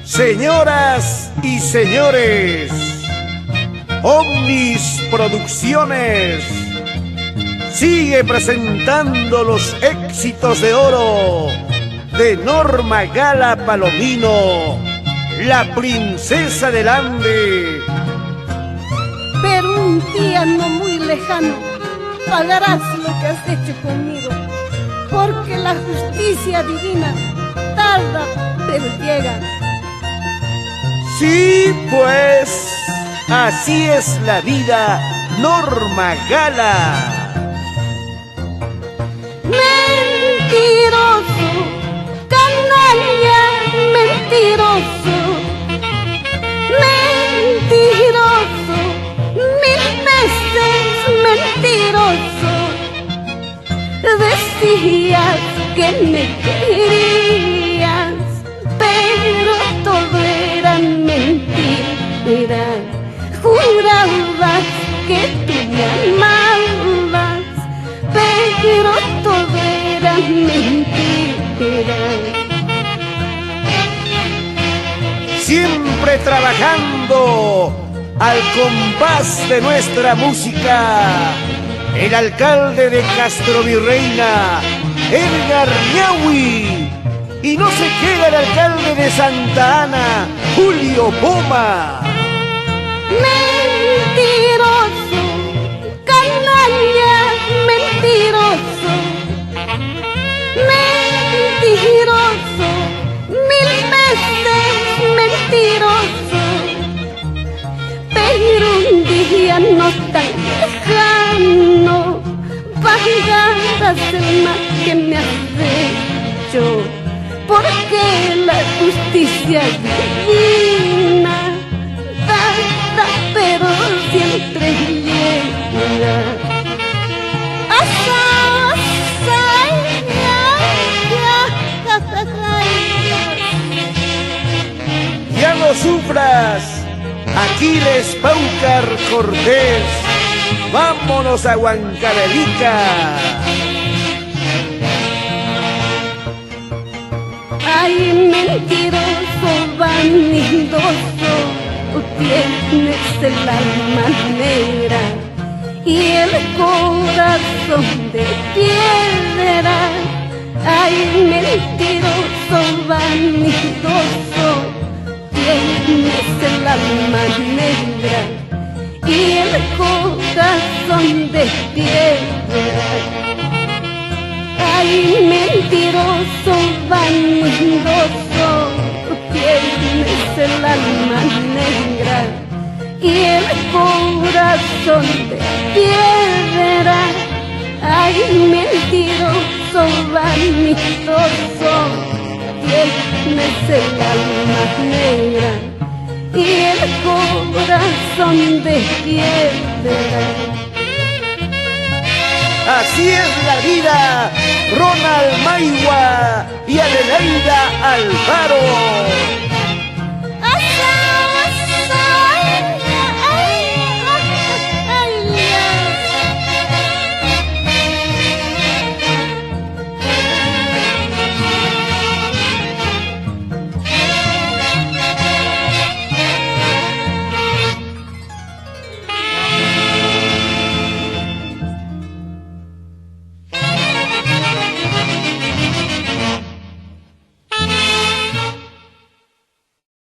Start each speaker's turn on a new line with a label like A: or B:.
A: Señoras y señores, Omnis Producciones sigue presentando los éxitos de oro de Norma Gala Palomino, la princesa del Ande.
B: Pero un día no muy lejano pagarás lo que has hecho conmigo, porque la justicia divina tarda pero llega.
A: Sí, pues, así es la vida, Norma Gala.
B: Mentiroso, canalla, mentiroso, mentiroso, 1000 veces mentiroso. Decías que me querías, pero todo era mentira. Jurabas que tú me amabas, pero todo era mentira.
A: Siempre trabajando al compás de nuestra música, el alcalde de Castrovirreina, Edgar Ñahui, y no se queda el alcalde de Santa Ana, Julio Poma.
B: Mentiroso, canalla, mentiroso, mentiroso, 1000 veces mentiroso. Pero un día no tan lejano pagarás el mal que me has hecho, porque la justicia divina tarda pero siempre llega.
A: Ya no sufras, Aquiles Paucar Cortés, vámonos a Huancavelica.
B: Ay, mentiroso, vanidoso, tú tienes el alma negra y el corazón de piedra. Ay, mentiroso, vanidoso, tienes el alma negra y el corazón de piedra. Ay, mentiroso, vanidoso, tienes el alma negra y el corazón de piedra. Ay, mentiroso, vanidoso, tienes el alma negra y el corazón de piedra.
A: Así es la vida, Ronald Maigua y Adelaida Alfaro.